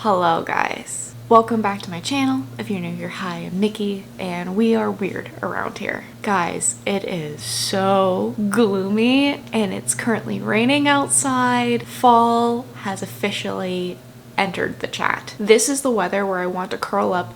Hello guys, welcome back to my channel. If you're new here, hi, I'm Nikki and we are weird around here. Guys, it is so gloomy and it's currently raining outside. Fall has officially entered the chat. This is the weather where I want to curl up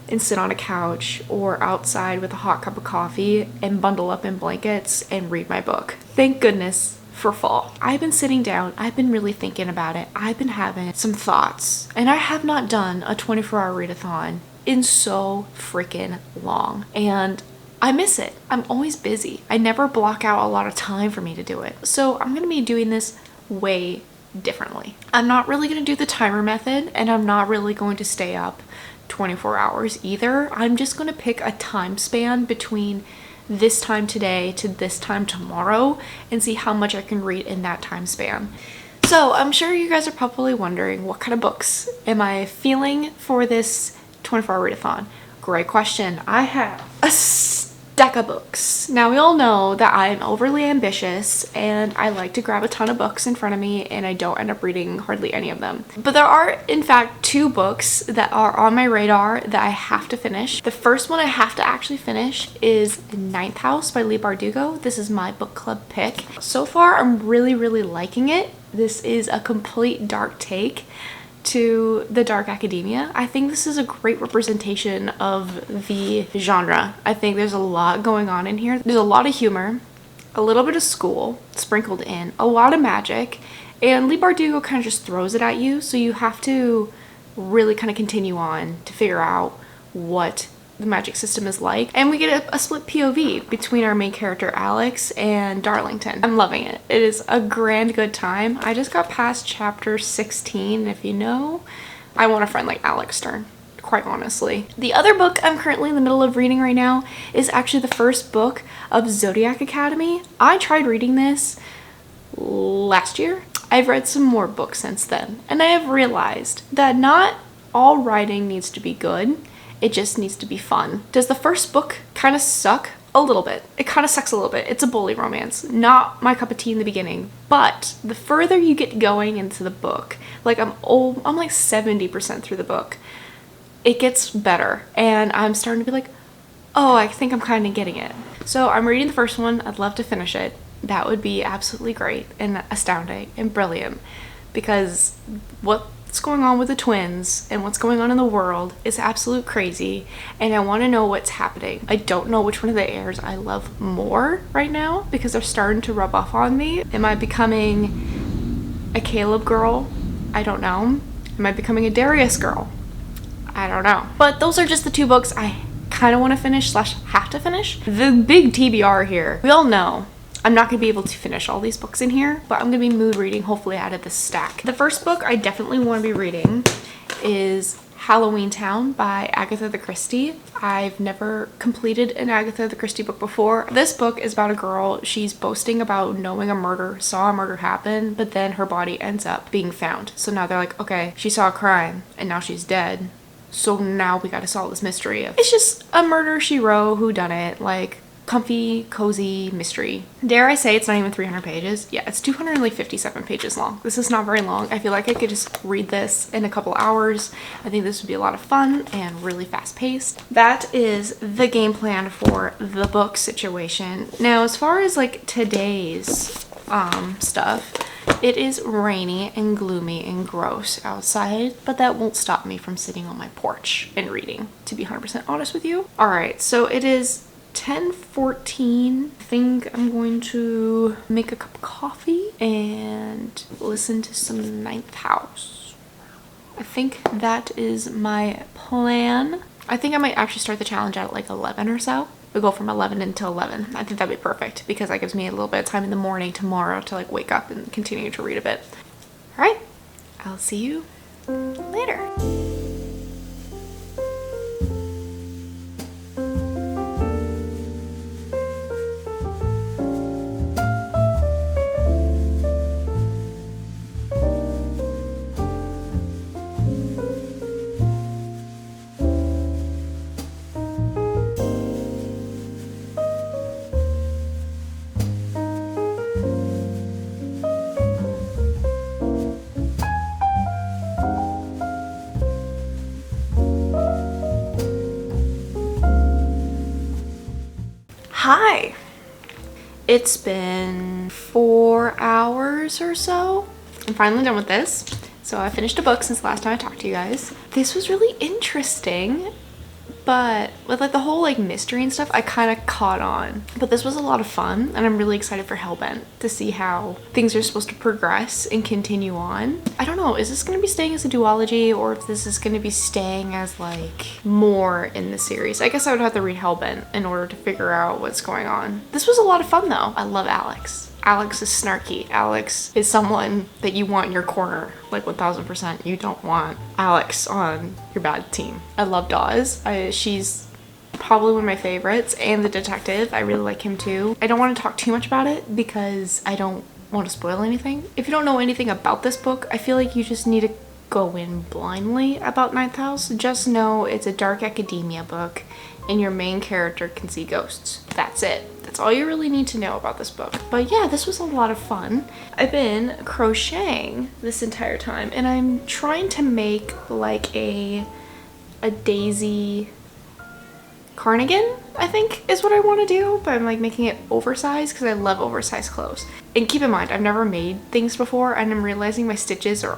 and sit on a couch or outside with a hot cup of coffee and bundle up in blankets and read my book. Thank goodness for fall. I've been sitting down, I've been really thinking about it. I've been having some thoughts and I have not done a 24-hour readathon in so freaking long and I miss it. I'm always busy. I never block out a lot of time for me to do it. So I'm gonna be doing this way differently. I'm not really gonna do the timer method and I'm not really going to stay up 24 hours either. I'm just gonna pick a time span between this time today to this time tomorrow and see how much I can read in that time span. So I'm sure you guys are probably wondering, what kind of books am I feeling for this 24-hour readathon? Great question. I have a stack of books. Now we all know that I'm overly ambitious and I like to grab a ton of books in front of me and I don't end up reading hardly any of them. But there are in fact 2 books that are on my radar that I have to finish. The first one I have to actually finish is Ninth House by Leigh Bardugo. This is my book club pick. So far I'm really liking it. This is a complete dark take to the dark academia. I think this is a great representation of the genre. I think there's a lot going on in here. There's a lot of humor, a little bit of school sprinkled in, a lot of magic, and Leigh Bardugo kind of just throws it at you, so you have to really kind of continue on to figure out what the magic system is like. And we get a split POV between our main character Alex and Darlington. I'm loving it. It is a grand good time. I just got past chapter 16. If you know, I want a friend like Alex Stern, quite honestly. The other book I'm currently in the middle of reading right now is actually the first book of Zodiac Academy. I tried reading this last year. I've read some more books since then and I have realized that not all writing needs to be good. It just needs to be fun. Does the first book kind of suck? A little bit. It kind of sucks a little bit. It's a bully romance. Not my cup of tea in the beginning. But the further you get going into the book, like I'm like 70% through the book, it gets better. And I'm starting to be like, oh, I think I'm kind of getting it. So I'm reading the first one. I'd love to finish it. That would be absolutely great and astounding and brilliant, because what's going on with the twins and what's going on in the world is absolute crazy and I want to know what's happening. I don't know which one of the heirs I love more right now because they're starting to rub off on me. Am I becoming a Caleb girl? I don't know. Am I becoming a Darius girl? I don't know. But those are just the 2 books I kind of want to finish / have to finish. The big TBR here, we all know I'm not going to be able to finish all these books in here, but I'm going to be mood reading hopefully out of this stack. The first book I definitely want to be reading is Halloween Town by Agatha Christie. I've never completed an Agatha Christie book before. This book is about a girl. She's boasting about knowing a murder, saw a murder happen, but then her body ends up being found. So now they're like, okay, she saw a crime and now she's dead. So now we got to solve this mystery. It's just a murder she wrote, whodunit, like comfy, cozy mystery. Dare I say it's not even 300 pages? Yeah, it's 257 pages long. This is not very long. I feel like I could just read this in a couple hours. I think this would be a lot of fun and really fast paced. That is the game plan for the book situation. Now, as far as like today's stuff, it is rainy and gloomy and gross outside, but that won't stop me from sitting on my porch and reading, to be 100% honest with you. All right, so it is 10:14. I think I'm going to make a cup of coffee and listen to some Ninth House. I think that is my plan. I think I might actually start the challenge at like 11 or so. We'll go from 11 until 11. I think that'd be perfect because that gives me a little bit of time in the morning tomorrow to like wake up and continue to read a bit. All right, I'll see you later. It's been 4 hours or so. I'm finally done with this. So I finished a book since the last time I talked to you guys. This was really interesting, but with like the whole like mystery and stuff, I kind of caught on. But this was a lot of fun, and I'm really excited for Hellbent to see how things are supposed to progress and continue on. I don't know, is this going to be staying as a duology, or if this is going to be staying as like more in the series? I guess I would have to read Hellbent in order to figure out what's going on. This was a lot of fun though. I love Alex. Alex is snarky. Alex is someone that you want in your corner, like 1000%. You don't want Alex on your bad team. I love Dawes. She's probably one of my favorites, and the detective, I really like him too. I don't want to talk too much about it because I don't want to spoil anything. If you don't know anything about this book, I feel like you just need to go in blindly about Ninth House. Just know it's a dark academia book and your main character can see ghosts. That's it. That's all you really need to know about this book. But yeah, this was a lot of fun. I've been crocheting this entire time, and I'm trying to make like a daisy cardigan, I think is what I want to do, but I'm like making it oversized because I love oversized clothes. And keep in mind, I've never made things before, and I'm realizing my stitches are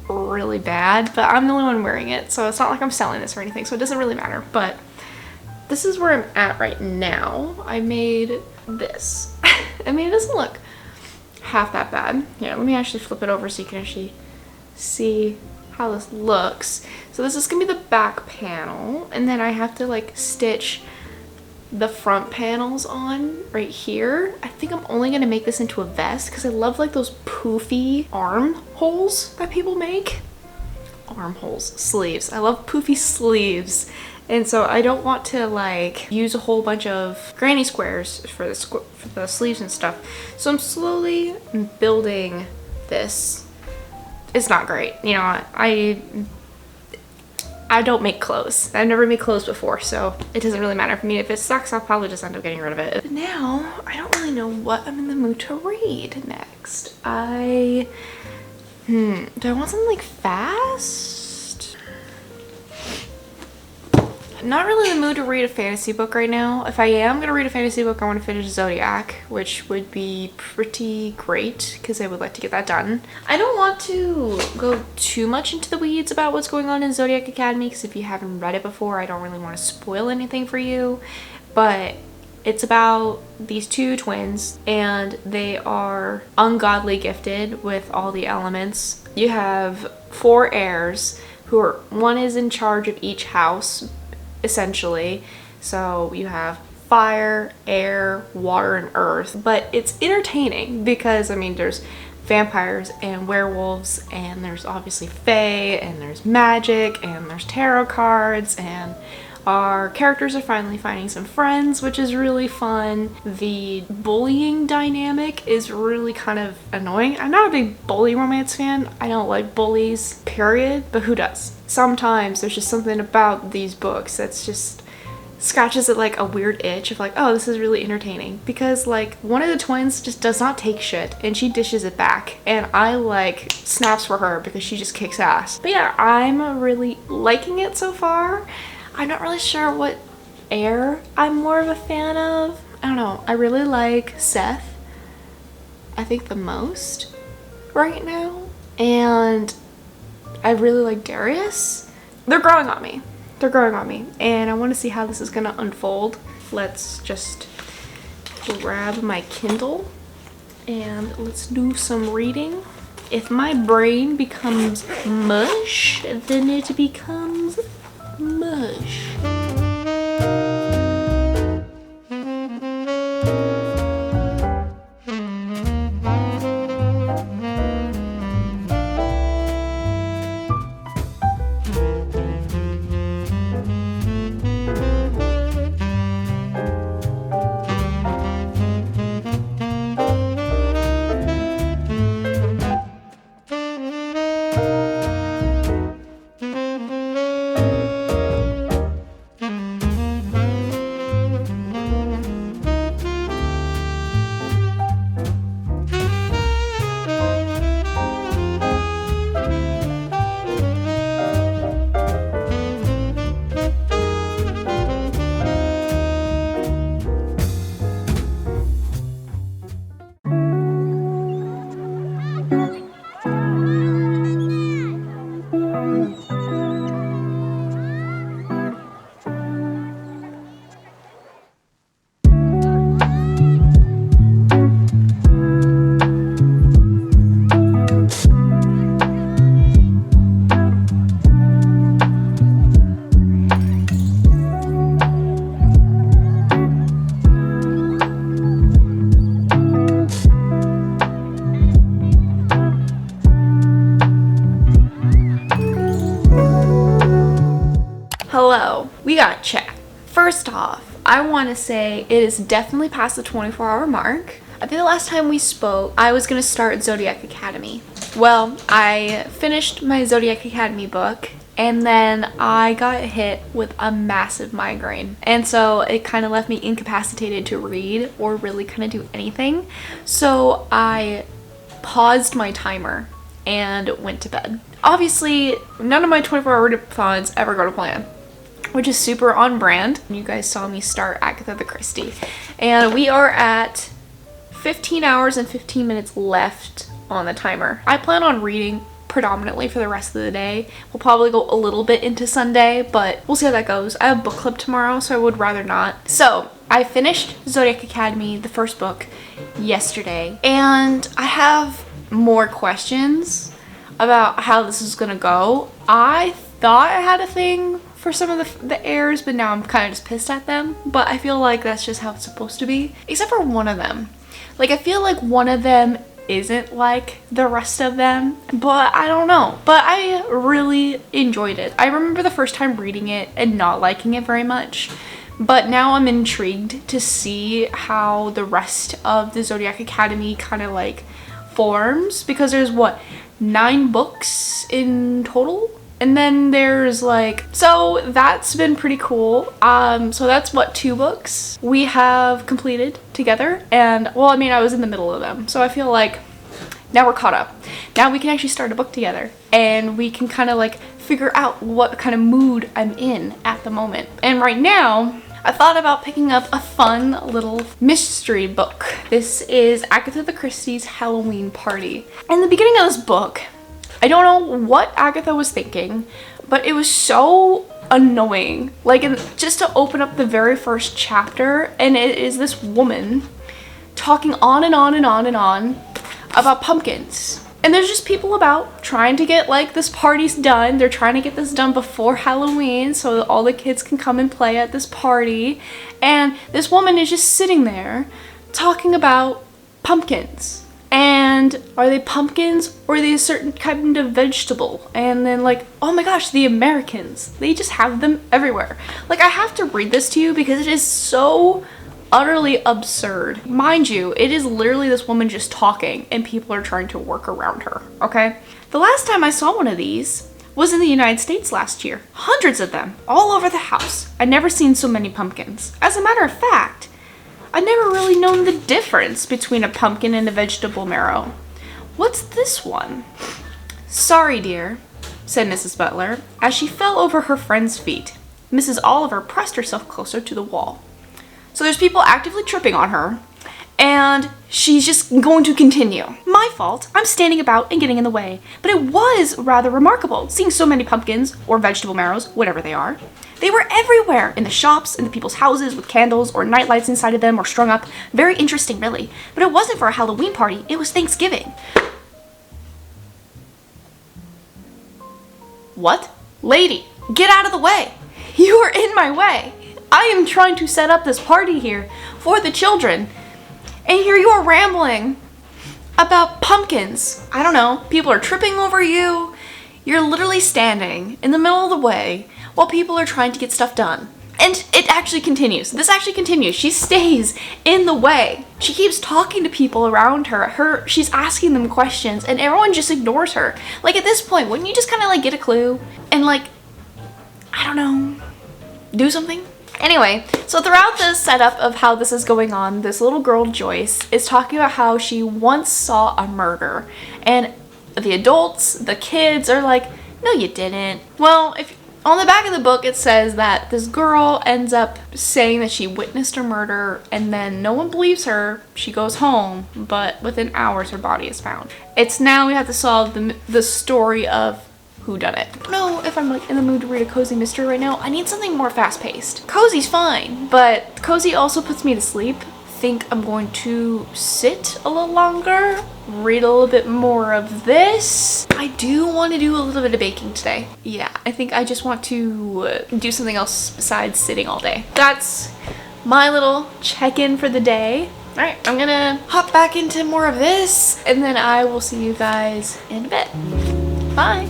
really bad, but I'm the only one wearing it, so it's not like I'm selling this or anything, so it doesn't really matter. But this is where I'm at right now. I made this. I mean, it doesn't look half that bad. Here, let me actually flip it over so you can actually see how this looks. So this is gonna be the back panel, and then I have to like stitch the front panels on right here. I think I'm only gonna make this into a vest because I love like those poofy arm holes that people make. Arm holes, sleeves. I love poofy sleeves. And so I don't want to like use a whole bunch of granny squares for the sleeves and stuff. So I'm slowly building this. It's not great. You know, I don't make clothes. I've never made clothes before, so it doesn't really matter for me. If it sucks, I'll probably just end up getting rid of it. But now, I don't really know what I'm in the mood to read next. Do I want something like fast? Not really in the mood to read a fantasy book right now. If I am gonna read a fantasy book, I want to finish Zodiac, which would be pretty great because I would like to get that done. I don't want to go too much into the weeds about what's going on in Zodiac Academy because if you haven't read it before, I don't really want to spoil anything for you. But it's about these two twins, and they are ungodly gifted with all the elements. You have 4 heirs who are, one is in charge of each house, essentially. So you have fire, air, water, and earth. But it's entertaining because, I mean, there's vampires and werewolves, and there's obviously fae, and there's magic, and there's tarot cards, and our characters are finally finding some friends, which is really fun. The bullying dynamic is really kind of annoying. I'm not a big bully romance fan. I don't like bullies, period, but who does? Sometimes there's just something about these books that's just scratches at like a weird itch of like, oh, this is really entertaining. Because like one of the twins just does not take shit and she dishes it back, and I like snaps for her because she just kicks ass. But yeah, I'm really liking it so far. I'm not really sure what heir I'm more of a fan of. I don't know. I really like Seth, I think, the most right now. And I really like Darius. They're growing on me. They're growing on me. And I want to see how this is going to unfold. Let's just grab my Kindle and let's do some reading. If my brain becomes mush, then it becomes mush. gotta chat. First off, I want to say it is definitely past the 24-hour mark. I think the last time we spoke, I was gonna start Zodiac Academy. Well, I finished my Zodiac Academy book, and then I got hit with a massive migraine. And so it kind of left me incapacitated to read or really kind of do anything. So I paused my timer and went to bed. Obviously, none of my 24-hour readathons ever go to plan, which is super on brand. You guys saw me start Agatha Christie. And we are at 15 hours and 15 minutes left on the timer. I plan on reading predominantly for the rest of the day. We'll probably go a little bit into Sunday, but we'll see how that goes. I have book club tomorrow, so I would rather not. So I finished Zodiac Academy, the first book, yesterday, and I have more questions about how this is gonna go. I thought I had a thing for some of the heirs, but now I'm kind of just pissed at them. But I feel like that's just how it's supposed to be, except for one of them. Like, I feel like one of them isn't like the rest of them, but I don't know. But I really enjoyed it. I remember the first time reading it and not liking it very much, but now I'm intrigued to see how the rest of the Zodiac Academy kind of like forms, because there's what, 9 books in total? And then there's like, so that's been pretty cool. So that's what, 2 books we have completed together. And well, I mean, I was in the middle of them. So I feel like now we're caught up. Now we can actually start a book together and we can kind of like figure out what kind of mood I'm in at the moment. And right now, I thought about picking up a fun little mystery book. This is Agatha Christie's Halloween Party. In the beginning of this book, I don't know what Agatha was thinking, but it was so annoying. Like, just to open up the very first chapter, and it is this woman talking on and on and on and on about pumpkins. And there's just people about trying to get like this party's done. They're trying to get this done before Halloween so that all the kids can come and play at this party. And this woman is just sitting there talking about pumpkins. And are they pumpkins or are they a certain kind of vegetable? And then like, oh my gosh, the Americans, they just have them everywhere. Like, I have to read this to you because it is so utterly absurd. Mind you, it is literally this woman just talking and people are trying to work around her, okay? The last time I saw one of these was in the United States last year. Hundreds of them, all over the house. I'd never seen so many pumpkins. As a matter of fact, I'd never really known the difference between a pumpkin and a vegetable marrow. What's this one? Sorry, dear, said Mrs. Butler, as she fell over her friend's feet. Mrs. Oliver pressed herself closer to the wall. So there's people actively tripping on her, and she's just going to continue. My fault. I'm standing about and getting in the way. But it was rather remarkable seeing so many pumpkins, or vegetable marrows, whatever they are. They were everywhere, in the shops, in the people's houses, with candles or night lights inside of them or strung up. Very interesting, really. But it wasn't for a Halloween party, it was Thanksgiving. What? Lady, get out of the way. You are in my way. I am trying to set up this party here for the children. And here you are rambling about pumpkins. I don't know, people are tripping over you. You're literally standing in the middle of the way while people are trying to get stuff done. And it actually continues. This actually continues. She stays in the way. She keeps talking to people around her. She's asking them questions and everyone just ignores her. Like, at this point, wouldn't you just kind of like get a clue and like, I don't know, do something? Anyway, so throughout the setup of how this is going on, this little girl, Joyce, is talking about how she once saw a murder. And the adults, the kids are like, no, you didn't. Well, on the back of the book, it says that this girl ends up saying that she witnessed a murder and then no one believes her. She goes home, but within hours her body is found. It's now we have to solve the story of who done it. I don't know if I'm like in the mood to read a cozy mystery right now. I need something more fast-paced. Cozy's fine, but cozy also puts me to sleep. Think I'm going to sit a little longer, read a little bit more of this. I do want to do a little bit of baking today. Yeah, I think I just want to do something else besides sitting all day. That's my little check-in for the day. All right, I'm gonna hop back into more of this and then I will see you guys in a bit. Bye.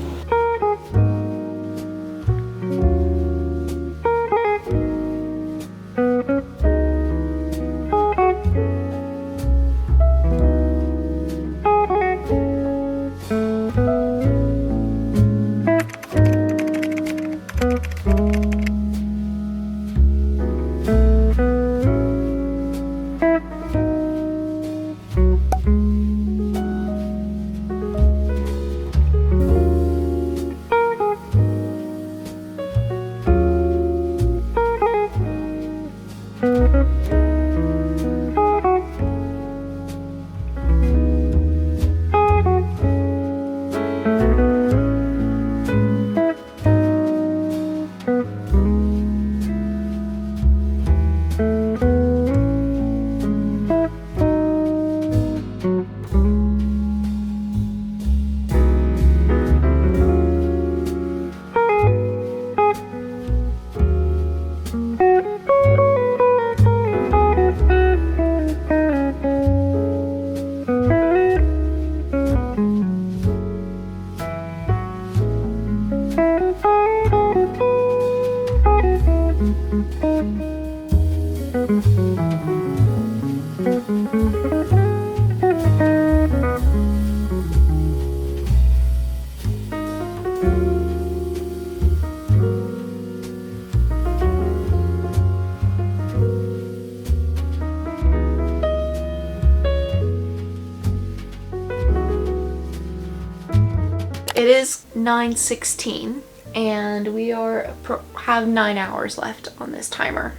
It is 9:16 and we have 9 hours left on this timer.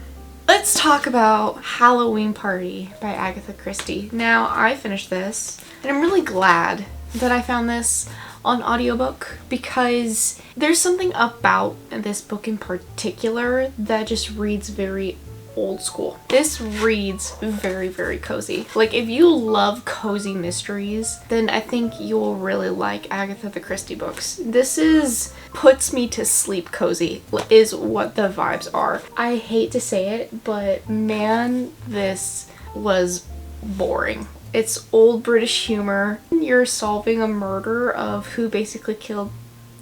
Let's talk about Halloween Party by Agatha Christie. Now, I finished this and I'm really glad that I found this on audiobook because there's something about this book in particular that just reads very old school. This reads very, very cozy. Like, if you love cozy mysteries, then I think you'll really like Agatha Christie books. This is puts me to sleep cozy is what the vibes are. I hate to say it, but man, this was boring. It's old British humor. You're solving a murder of who basically killed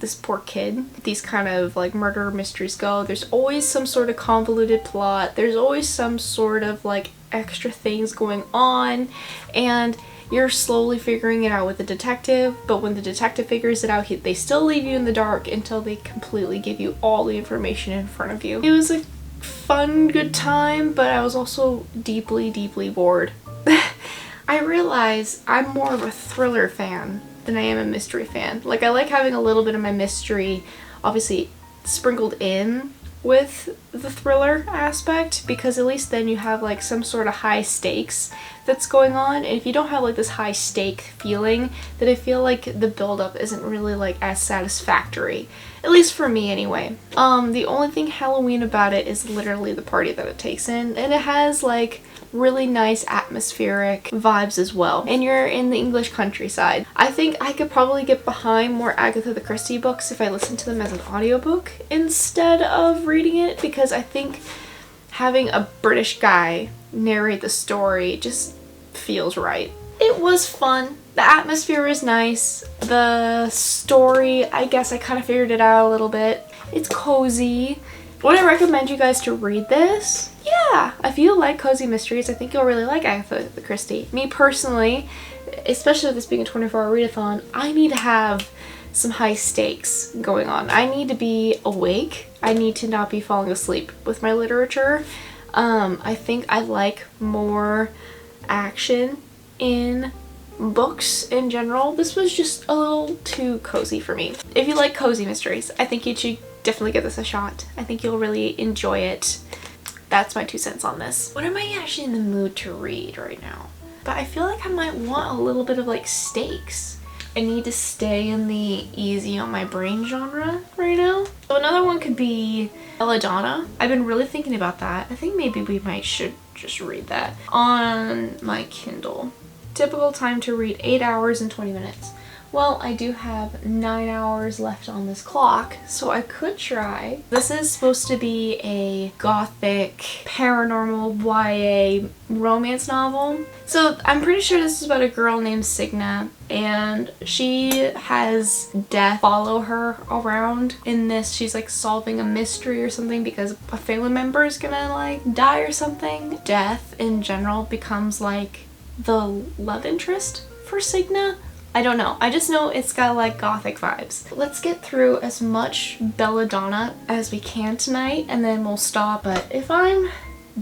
this poor kid. These kind of like murder mysteries go. There's always some sort of convoluted plot. There's always some sort of like extra things going on, and you're slowly figuring it out with the detective, but when the detective figures it out, they still leave you in the dark until they completely give you all the information in front of you. It was a fun, good time, but I was also deeply, deeply bored. I realize I'm more of a thriller fan than I am a mystery fan. Like, I like having a little bit of my mystery obviously sprinkled in with the thriller aspect, because at least then you have like some sort of high stakes that's going on. And if you don't have like this high stake feeling, then I feel like the buildup isn't really like as satisfactory, at least for me anyway. The only thing Halloween about it is literally the party that it takes in, and it has like really nice atmospheric vibes as well. And you're in the English countryside. I think I could probably get behind more Agatha Christie books if I listened to them as an audiobook instead of reading it, because I think having a British guy narrate the story just feels right. It was fun. The atmosphere was nice. The story, I guess I kind of figured it out a little bit. It's cozy. Would I recommend you guys to read this? Yeah, if you like cozy mysteries, I think you'll really like Agatha Christie. Me personally, especially with this being a 24-hour readathon, I need to have some high stakes going on. I need to be awake. I need to not be falling asleep with my literature. I think I like more action in books in general. This was just a little too cozy for me. If you like cozy mysteries, I think you should definitely give this a shot. I think you'll really enjoy it. That's my 2 cents on this. What am I actually in the mood to read right now? But I feel like I might want a little bit of like stakes. I need to stay in the easy on my brain genre right now. So another one could be Belladonna. I've been really thinking about that. I think maybe should just read that on my Kindle. Typical time to read 8 hours and 20 minutes. Well, I do have 9 hours left on this clock, so I could try. This is supposed to be a gothic, paranormal, YA romance novel. So I'm pretty sure this is about a girl named Signa, and she has death follow her around in this. She's like solving a mystery or something because a family member is gonna like die or something. Death in general becomes like the love interest for Signa. I don't know. I just know it's got like gothic vibes. Let's get through as much Belladonna as we can tonight and then we'll stop. But if I'm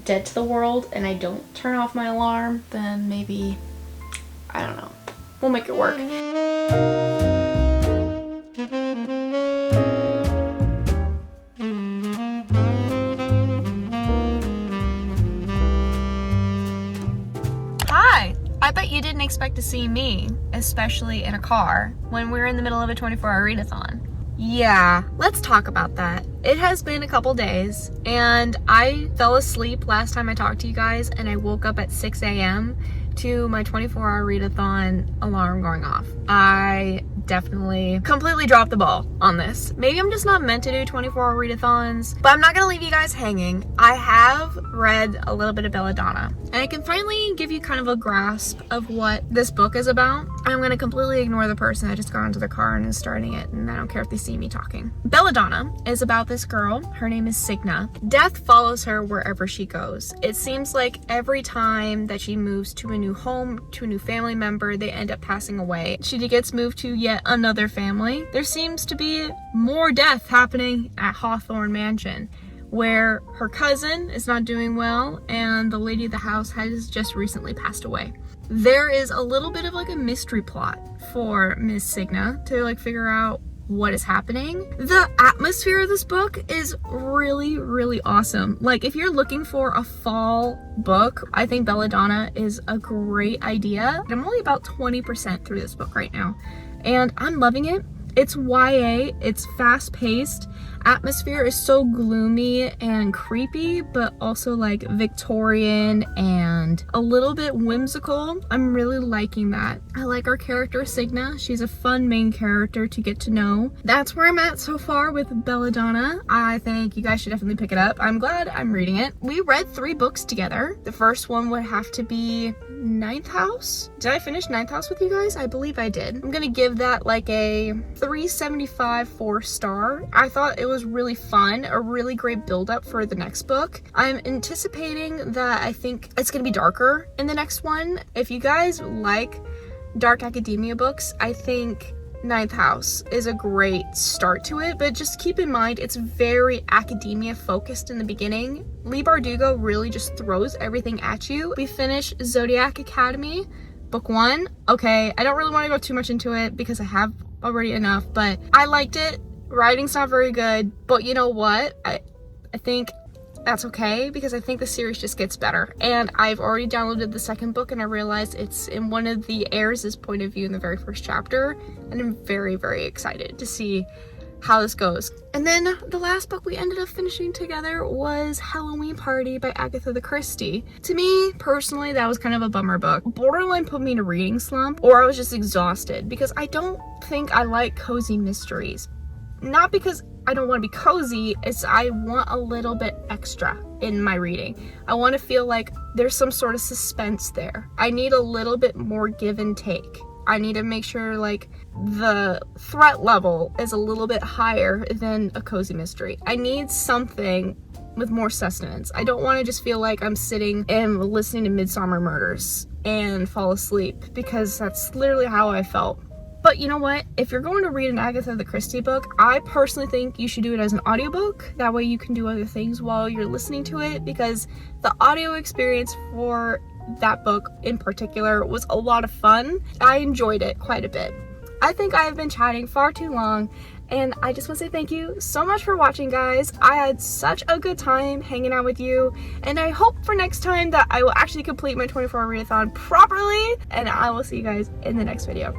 dead to the world and I don't turn off my alarm, then maybe, I don't know. We'll make it work. I bet you didn't expect to see me, especially in a car, when we're in the middle of a 24-hour readathon. Yeah, let's talk about that. It has been a couple days, and I fell asleep last time I talked to you guys, and I woke up at 6 a.m. to my 24-hour readathon alarm going off. I definitely completely dropped the ball on this. Maybe I'm just not meant to do 24-hour readathons, but I'm not gonna leave you guys hanging. I have read a little bit of Belladonna, and I can finally give you kind of a grasp of what this book is about. I'm gonna completely ignore the person that just got into the car and is starting it, and I don't care if they see me talking. Belladonna is about this girl. Her name is Signa. Death follows her wherever she goes. It seems like every time that she moves to a new home, to a new family member, they end up passing away. She gets moved to yet another family. There seems to be more death happening at Hawthorne Mansion, where her cousin is not doing well and the lady of the house has just recently passed away. There is a little bit of like a mystery plot for Miss Signa to like figure out what is happening. The atmosphere of this book is really, really awesome. Like, if you're looking for a fall book, I think Belladonna is a great idea. I'm only about 20% through this book right now, and I'm loving it. It's YA, it's fast-paced. Atmosphere is so gloomy and creepy, but also like Victorian and a little bit whimsical. I'm really liking that. I like our character Signa. She's a fun main character to get to know. That's where I'm at so far with Belladonna. I think you guys should definitely pick it up. I'm glad I'm reading it. We read 3 books together. The first one would have to be Ninth House. Did I finish Ninth House with you guys? I believe I did. I'm gonna give that like a 3.75 4-star. I thought it was really fun, a really great build up for the next book. I'm anticipating that I think it's gonna be darker in the next one. If you guys like dark academia books, I think Ninth House is a great start to it, but just keep in mind it's very academia focused in the beginning. Leigh Bardugo really just throws everything at you. We finish Zodiac Academy, book 1. Okay, I don't really want to go too much into it because I have already enough, but I liked it. Writing's not very good, but you know what? I think that's okay because I think the series just gets better. And I've already downloaded the second book and I realized it's in one of the heirs' point of view in the very first chapter, and I'm very, very excited to see how this goes. And then the last book we ended up finishing together was Halloween Party by Agatha Christie. To me, personally, that was kind of a bummer book. Borderline put me in a reading slump, or I was just exhausted because I don't think I like cozy mysteries. Not because I don't want to be cozy, it's I want a little bit extra in my reading. I want to feel like there's some sort of suspense there. I need a little bit more give and take. I need to make sure like the threat level is a little bit higher than a cozy mystery. I need something with more sustenance. I don't want to just feel like I'm sitting and listening to Midsummer Murders and fall asleep, because that's literally how I felt. But you know what? If you're going to read an Agatha Christie book, I personally think you should do it as an audiobook. That way you can do other things while you're listening to it, because the audio experience for that book in particular was a lot of fun. I enjoyed it quite a bit. I think I have been chatting far too long, and I just want to say thank you so much for watching, guys. I had such a good time hanging out with you, and I hope for next time that I will actually complete my 24-hour readathon properly, and I will see you guys in the next video.